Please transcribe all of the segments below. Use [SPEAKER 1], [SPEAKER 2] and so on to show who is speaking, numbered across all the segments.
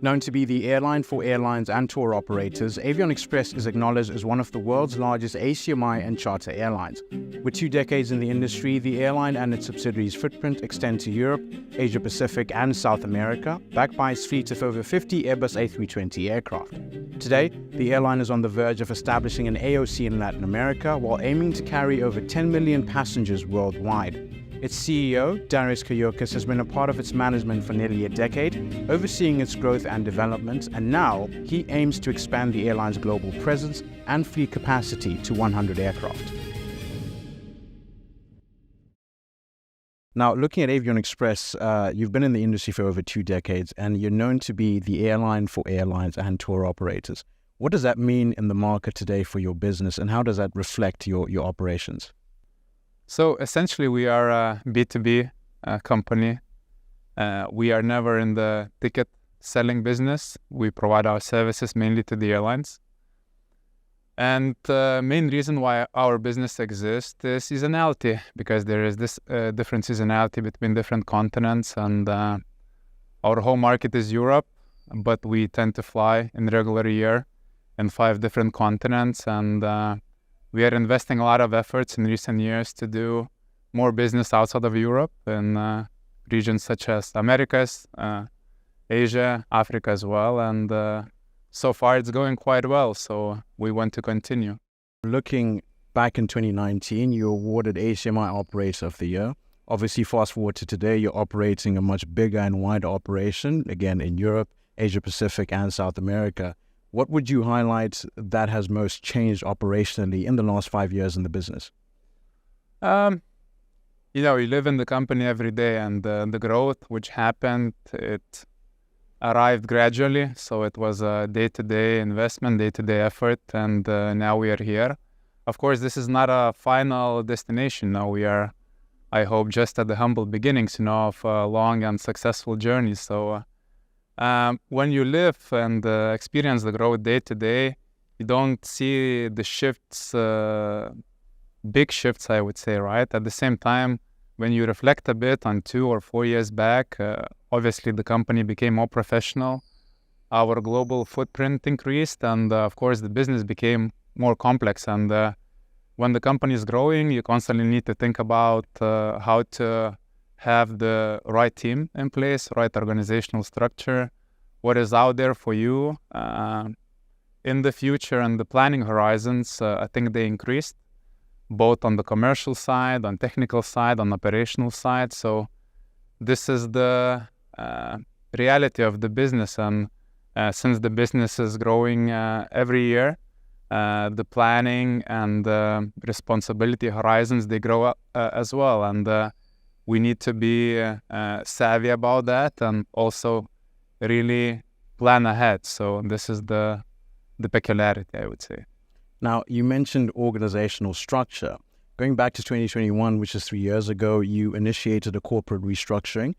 [SPEAKER 1] Known to be the airline for airlines and tour operators, Avion Express is acknowledged as one of the world's largest ACMI and charter airlines. With 2 decades in the industry, the airline and its subsidiaries' footprint extend to Europe, Asia Pacific and South America, backed by its fleet of over 50 Airbus A320 aircraft. Today, the airline is on the verge of establishing an AOC in Latin America while aiming to carry over 10 million passengers worldwide. Its CEO, Darius Kajokas, has been a part of its management for nearly a decade, overseeing its growth and development, and now he aims to expand the airline's global presence and fleet capacity to 100 aircraft. Now, looking at Avion Express, you've been in the industry for over 2 decades, and you're known to be the airline for airlines and tour operators. What does that mean in the market today for your business, and how does that reflect your operations?
[SPEAKER 2] So essentially, we are a B2B company. We are never in the ticket selling business. We provide our services mainly to the airlines. And the main reason why our business exists is seasonality, because there is this different seasonality between different continents. And our home market is Europe, but we tend to fly in regular year in 5 different continents. And we are investing a lot of efforts in recent years to do more business outside of Europe in regions such as Americas, Asia, Africa as well. And so far it's going quite well, so we want to continue.
[SPEAKER 1] Looking back in 2019, you awarded ACMI Operator of the Year. Obviously, fast forward to today, you're operating a much bigger and wider operation, again in Europe, Asia Pacific and South America. What would you highlight that has most changed operationally in the last 5 years in the business?
[SPEAKER 2] You live in the company every day, and the growth which happened, it arrived gradually. So it was a day-to-day investment, day-to-day effort, and now we are here. Of course, this is not a final destination. Now we are, I hope, just at the humble beginnings, of a long and successful journey. So when you live and experience the growth day to day, you don't see the shifts, big shifts, I would say, right? At the same time, when you reflect a bit on 2 or 4 years back, obviously the company became more professional. Our global footprint increased, and of course the business became more complex. And when the company is growing, you constantly need to think about how to have the right team in place, right organizational structure, what is out there for you in the future, and the planning horizons. I think they increased both on the commercial side, on technical side, on operational side. So this is the reality of the business. And since the business is growing every year, the planning and responsibility horizons, they grow up as well. And we need to be savvy about that and also really plan ahead. So this is the peculiarity, I would say.
[SPEAKER 1] Now, you mentioned organizational structure. Going back to 2021, which is 3 years ago, you initiated a corporate restructuring.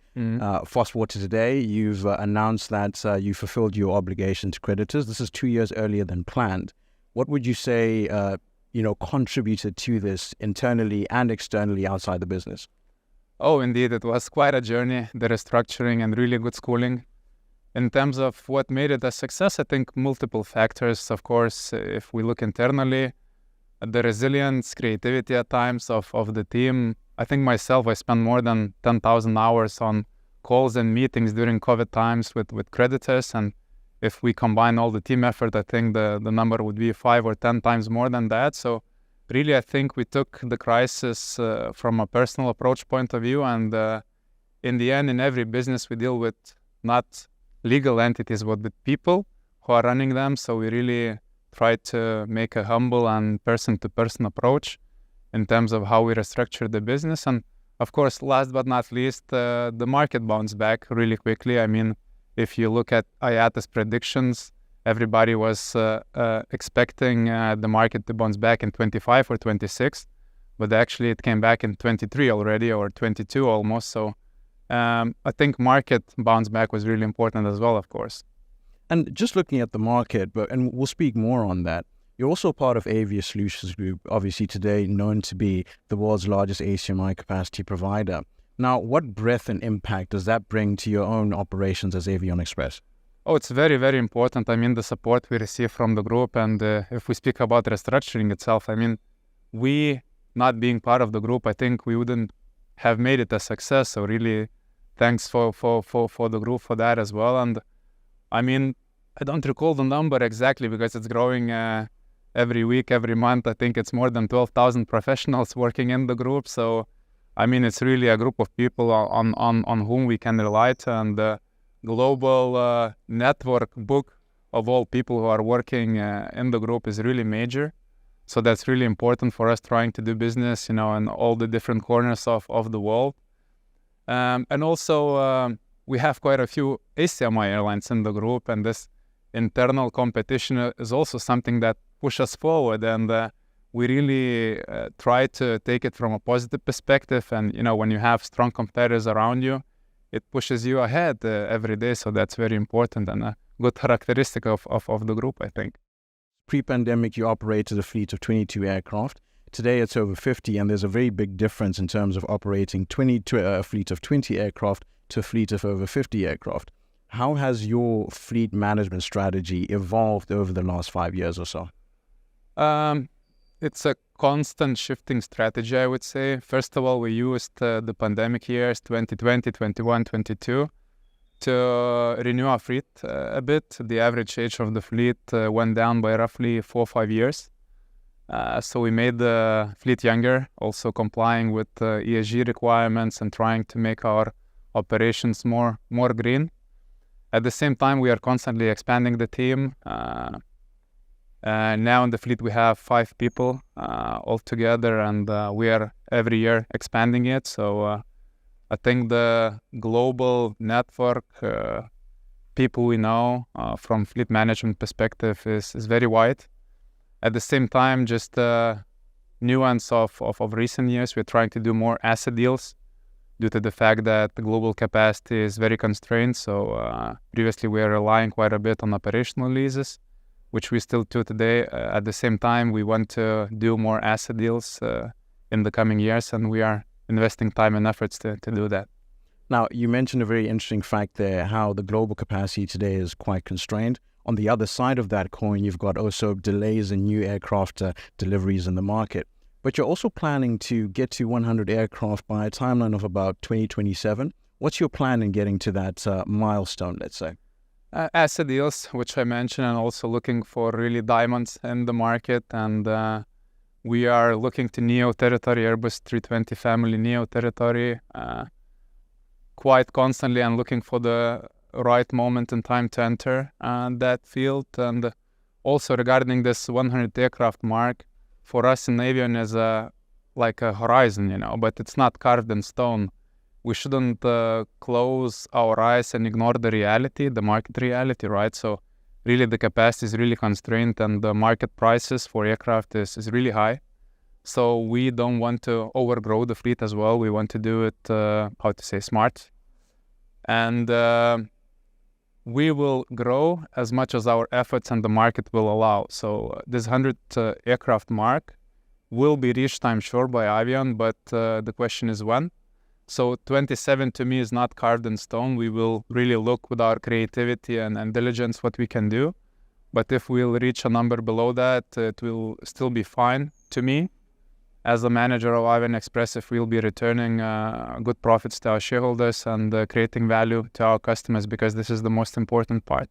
[SPEAKER 1] Fast forward to today, you've announced that you fulfilled your obligation to creditors. This is 2 years earlier than planned. What would you say, contributed to this internally and externally outside the business?
[SPEAKER 2] Oh, indeed, it was quite a journey, the restructuring and really good schooling. In terms of what made it a success, I think multiple factors. Of course, if we look internally, the resilience, creativity at times of the team. I think myself, I spent more than 10,000 hours on calls and meetings during COVID times with creditors. And if we combine all the team effort, I think the number would be 5 or 10 times more than that. So really, I think we took the crisis from a personal approach point of view. And in the end, in every business, we deal with not legal entities, but with people who are running them. So we really try to make a humble and person-to-person approach in terms of how we restructure the business. And of course, last but not least, the market bounced back really quickly. I mean, if you look at IATA's predictions, everybody was expecting the market to bounce back in 25 or 26, but actually it came back in 23 already, or 22 almost. So I think market bounce back was really important as well, of course.
[SPEAKER 1] And just looking at the market, and we'll speak more on that, you're also part of Aviation Solutions Group, obviously today known to be the world's largest ACMI capacity provider. Now, what breadth and impact does that bring to your own operations as Avion Express?
[SPEAKER 2] Oh, it's very, very important. I mean, the support we receive from the group, and if we speak about restructuring itself, I mean, we not being part of the group, I think we wouldn't have made it a success. So really, thanks for the group for that as well. And I mean, I don't recall the number exactly because it's growing every week, every month. I think it's more than 12,000 professionals working in the group. So, I mean, it's really a group of people on whom we can rely to, and global network book of all people who are working in the group is really major. So that's really important for us trying to do business, in all the different corners of the world. And also, we have quite a few ACMI airlines in the group, and this internal competition is also something that pushes us forward. And we really try to take it from a positive perspective. And, when you have strong competitors around you, it pushes you ahead every day. So that's very important and a good characteristic of the group, I think.
[SPEAKER 1] Pre-pandemic, you operated a fleet of 22 aircraft. Today, it's over 50, and there's a very big difference in terms of operating a fleet of 20 aircraft to a fleet of over 50 aircraft. How has your fleet management strategy evolved over the last 5 years or so?
[SPEAKER 2] It's a constant shifting strategy, I would say. First of all, we used the pandemic years, 2020, 21, 22, to renew our fleet a bit. The average age of the fleet went down by roughly 4 or 5 years. So we made the fleet younger, also complying with ESG requirements and trying to make our operations more green. At the same time, we are constantly expanding the team. Now in the fleet we have 5 people altogether, and we are every year expanding it. So I think the global network, people we know from fleet management perspective is very wide. At the same time, just nuance of recent years, we're trying to do more asset deals due to the fact that the global capacity is very constrained. So previously we are relying quite a bit on operational leases, which we still do today. At the same time, we want to do more asset deals in the coming years, and we are investing time and efforts to do that.
[SPEAKER 1] Now, you mentioned a very interesting fact there, how the global capacity today is quite constrained. On the other side of that coin, you've got also delays in new aircraft deliveries in the market. But you're also planning to get to 100 aircraft by a timeline of about 2027. What's your plan in getting to that milestone, let's say?
[SPEAKER 2] Asset deals, which I mentioned, and also looking for really diamonds in the market. And we are looking to NEO territory, Airbus A320 family NEO territory, quite constantly, and looking for the right moment in time to enter that field. And also regarding this 100 aircraft mark, for us in Avion is like a horizon, but it's not carved in stone. We shouldn't close our eyes and ignore the reality, the market reality, right? So really the capacity is really constrained, and the market prices for aircraft is really high. So we don't want to overgrow the fleet as well. We want to do it, smart. And we will grow as much as our efforts and the market will allow. So this 100 aircraft mark will be reached, I'm sure, by Avion, but the question is when. So 27 to me is not carved in stone. We will really look with our creativity and diligence what we can do. But if we'll reach a number below that, it will still be fine to me as a manager of Avion Express, if we'll be returning good profits to our shareholders and creating value to our customers, because this is the most important part.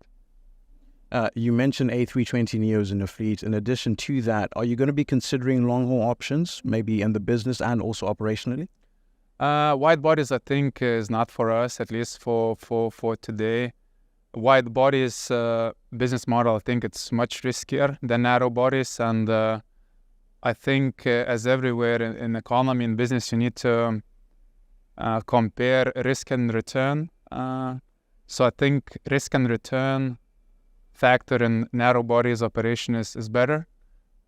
[SPEAKER 1] You mentioned A320 NEOs in the fleet. In addition to that, are you going to be considering long-haul options, maybe in the business and also operationally?
[SPEAKER 2] Wide bodies, I think, is not for us, at least for today. Wide bodies business model, I think it's much riskier than narrow bodies. And I think as everywhere in economy and business, you need to compare risk and return. So I think risk and return factor in narrow bodies operation is better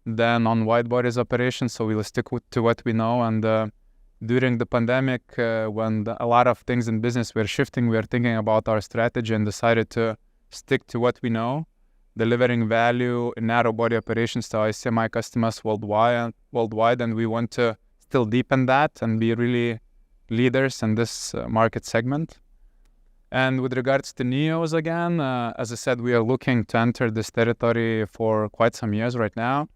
[SPEAKER 2] than on wide bodies operation. So we'll stick to what we know. And during the pandemic, when a lot of things in business were shifting, we were thinking about our strategy and decided to stick to what we know, delivering value in narrow body operations to our ACMI customers worldwide. And we want to still deepen that and be really leaders in this market segment. And with regards to NEOs again, as I said, we are looking to enter this territory for quite some years right now.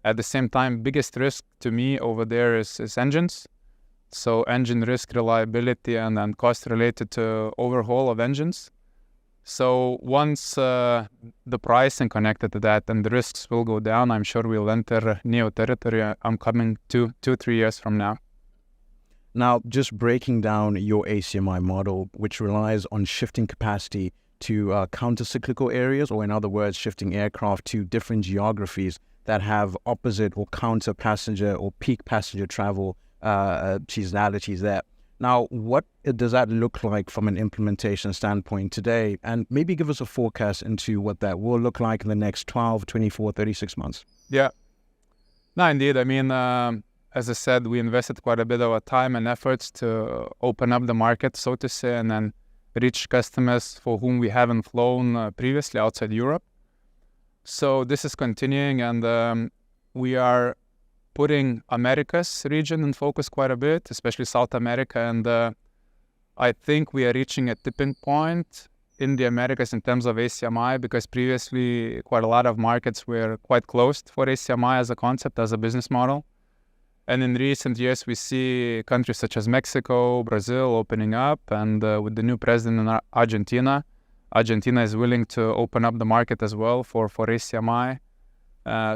[SPEAKER 2] At the same time, biggest risk to me over there is engines. So engine risk, reliability, and cost related to overhaul of engines. So once the pricing connected to that and the risks will go down, I'm sure we'll enter NEO territory. I'm coming 2-3 years from now.
[SPEAKER 1] Now, just breaking down your ACMI model, which relies on shifting capacity to counter-cyclical areas, or in other words, shifting aircraft to different geographies that have opposite or counter passenger or peak passenger travel seasonalities there. Now, what does that look like from an implementation standpoint today? And maybe give us a forecast into what that will look like in the next 12, 24, 36 months.
[SPEAKER 2] Yeah. No, indeed. I mean, as I said, we invested quite a bit of our time and efforts to open up the market, so to say, and then reach customers for whom we haven't flown previously outside Europe. So this is continuing, and we are putting Americas region in focus quite a bit, especially South America. And I think we are reaching a tipping point in the Americas in terms of ACMI, because previously quite a lot of markets were quite closed for ACMI as a concept, as a business model. And in recent years, we see countries such as Mexico, Brazil opening up, and with the new president in Argentina is willing to open up the market as well for ACMI.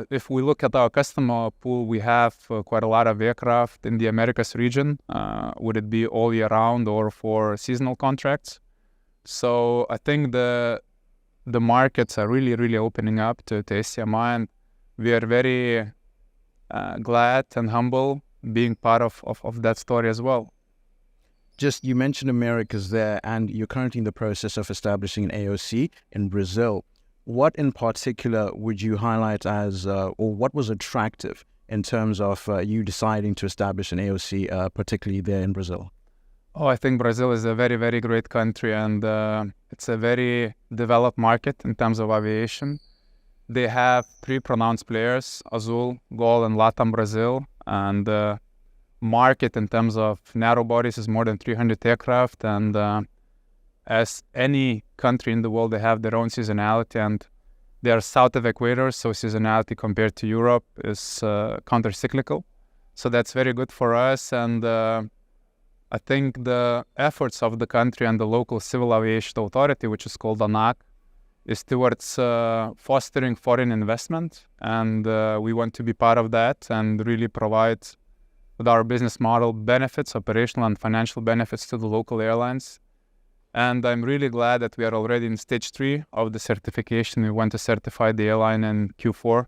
[SPEAKER 2] If we look at our customer pool, we have quite a lot of aircraft in the Americas region, would it be all year round or for seasonal contracts. So I think the markets are really, really opening up to ACMI, and we are very glad and humble being part of that story as well.
[SPEAKER 1] Just, you mentioned Americas there, and you're currently in the process of establishing an AOC in Brazil. What in particular would you highlight as, or what was attractive in terms of you deciding to establish an AOC, particularly there in Brazil?
[SPEAKER 2] Oh, I think Brazil is a very, very great country, and it's a very developed market in terms of aviation. They have 3 pronounced players, Azul, Gol, and Latam Brazil. And the market in terms of narrow bodies is more than 300 aircraft. And as any country in the world, they have their own seasonality. And they are south of equator, so seasonality compared to Europe is counter-cyclical. So that's very good for us. And I think the efforts of the country and the local civil aviation authority, which is called ANAC, is towards fostering foreign investment, and we want to be part of that and really provide, with our business model, benefits, operational and financial benefits to the local airlines. And I'm really glad that we are already in stage 3 of the certification. We want to certify the airline in Q4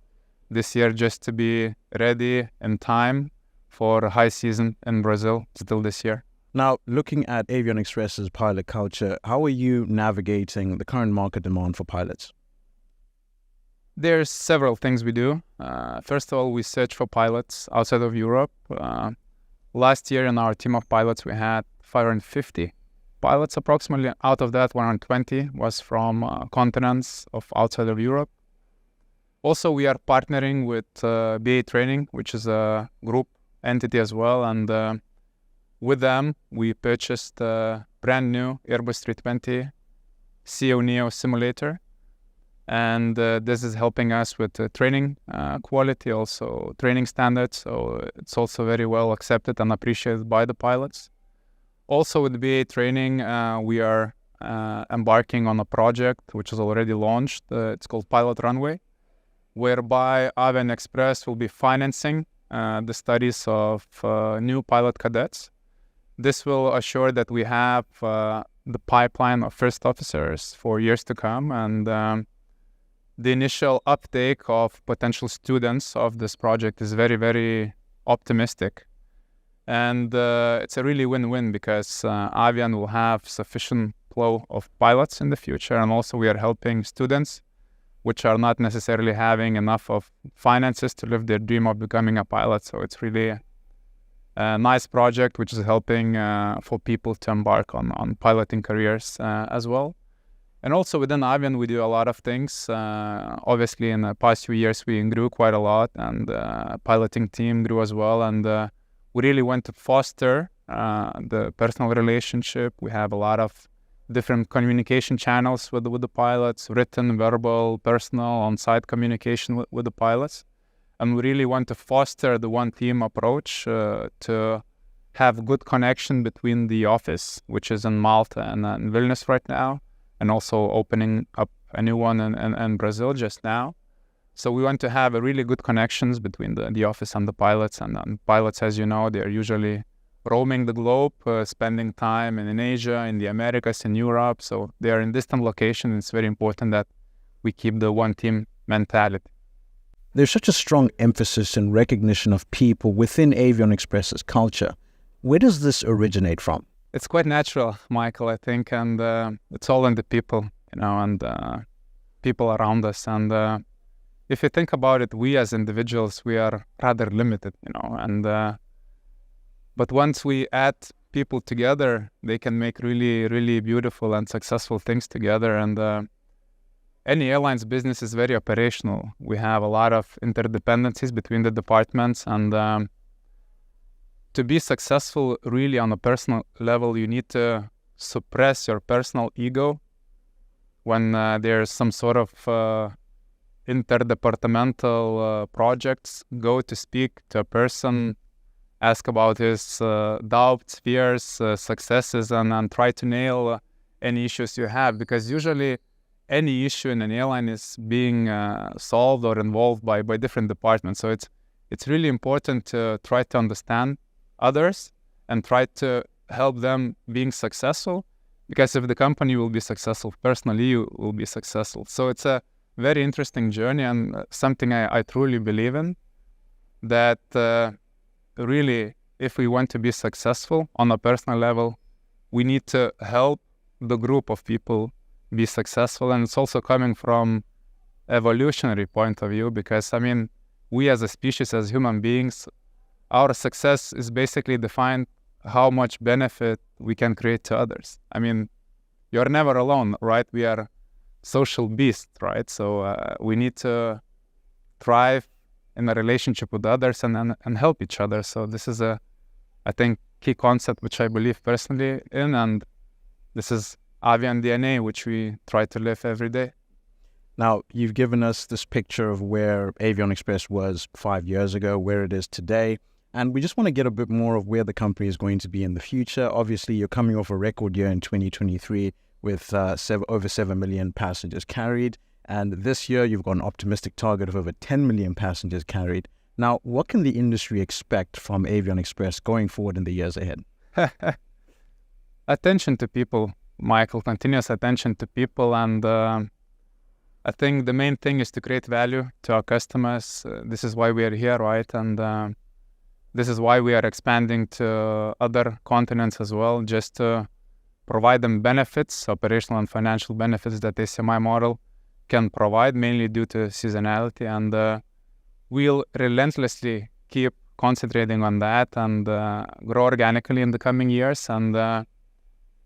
[SPEAKER 2] this year, just to be ready in time for a high season in Brazil still this year.
[SPEAKER 1] Now, looking at Avion Express's pilot culture, how are you navigating the current market demand for pilots?
[SPEAKER 2] There's several things we do. First of all, we search for pilots outside of Europe. Last year in our team of pilots, we had 550 pilots approximately. Out of that, 120 was from continents of outside of Europe. Also, we are partnering with BA Training, which is a group entity as well, and with them, we purchased a brand new Airbus A320 CO Neo simulator. And this is helping us with training quality, also training standards. So it's also very well accepted and appreciated by the pilots. Also with BA Training, we are embarking on a project which is already launched. It's called Pilot Runway, whereby Avion Express will be financing the studies of new pilot cadets. This will assure that we have the pipeline of first officers for years to come, and the initial uptake of potential students of this project is very, very optimistic. And it's a really win-win, because Avion will have sufficient flow of pilots in the future, and also we are helping students which are not necessarily having enough of finances to live their dream of becoming a pilot. So it's really a nice project which is helping for people to embark on piloting careers as well. And also within Avion, we do a lot of things. Obviously, in the past few years, we grew quite a lot, and the piloting team grew as well. And we really want to foster the personal relationship. We have a lot of different communication channels with the pilots, written, verbal, personal, on-site communication with the pilots. And we really want to foster the one team approach to have good connection between the office, which is in Malta and in Vilnius right now, and also opening up a new one in Brazil just now. So we want to have a really good connections between the office and the pilots. And pilots, as you know, they're usually roaming the globe, spending time in Asia, in the Americas, in Europe. So they are in distant locations. It's very important that we keep the one team mentality.
[SPEAKER 1] There's such a strong emphasis and recognition of people within Avion Express's culture. Where does this originate from?
[SPEAKER 2] It's quite natural, Michael, I think, and it's all in the people, and people around us. And if you think about it, we as individuals, we are rather limited, but once we add people together, they can make really, really beautiful and successful things together. And any airline's business is very operational. We have a lot of interdependencies between the departments, and to be successful really on a personal level, you need to suppress your personal ego when there's some sort of interdepartmental projects. Go to speak to a person, ask about his doubts, fears, successes, and try to nail any issues you have, because usually any issue in an airline is being solved or involved by different departments. So it's really important to try to understand others and try to help them being successful, because if the company will be successful, personally you will be successful. So it's a very interesting journey, and something I truly believe in, that really, if we want to be successful on a personal level, we need to help the group of people be successful. And it's also coming from evolutionary point of view, because we as a species, as human beings, our success is basically defined how much benefit we can create to others. You're never alone, right? We are social beasts, right? So we need to thrive in a relationship with others and help each other. So this is I think, key concept which I believe personally in, and this is Avion DNA, which we try to live every day.
[SPEAKER 1] Now, you've given us this picture of where Avion Express was 5 years ago, where it is today, and we just want to get a bit more of where the company is going to be in the future. Obviously, you're coming off a record year in 2023 with over 7 million passengers carried, and this year you've got an optimistic target of over 10 million passengers carried. Now, what can the industry expect from Avion Express going forward in the years ahead?
[SPEAKER 2] Attention to people, Michael, continuous attention to people, and I think the main thing is to create value to our customers. This is why we are here, right? And this is why we are expanding to other continents as well, just to provide them benefits, operational and financial benefits that the ACMI model can provide, mainly due to seasonality. And we'll relentlessly keep concentrating on that and grow organically in the coming years. And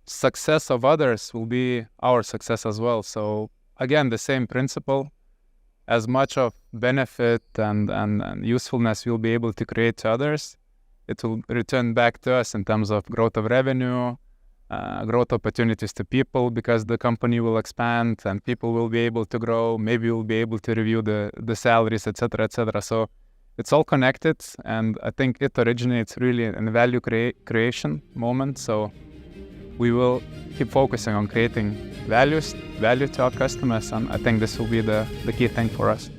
[SPEAKER 2] success of others will be our success as well. So again, the same principle. As much of benefit and usefulness we'll be able to create to others, it will return back to us in terms of growth of revenue, growth opportunities to people, because the company will expand and people will be able to grow. Maybe we'll be able to review the salaries, etc., etc. So it's all connected, and I think it originates really in a value creation moment. So we will keep focusing on creating value to our customers, and I think this will be the key thing for us.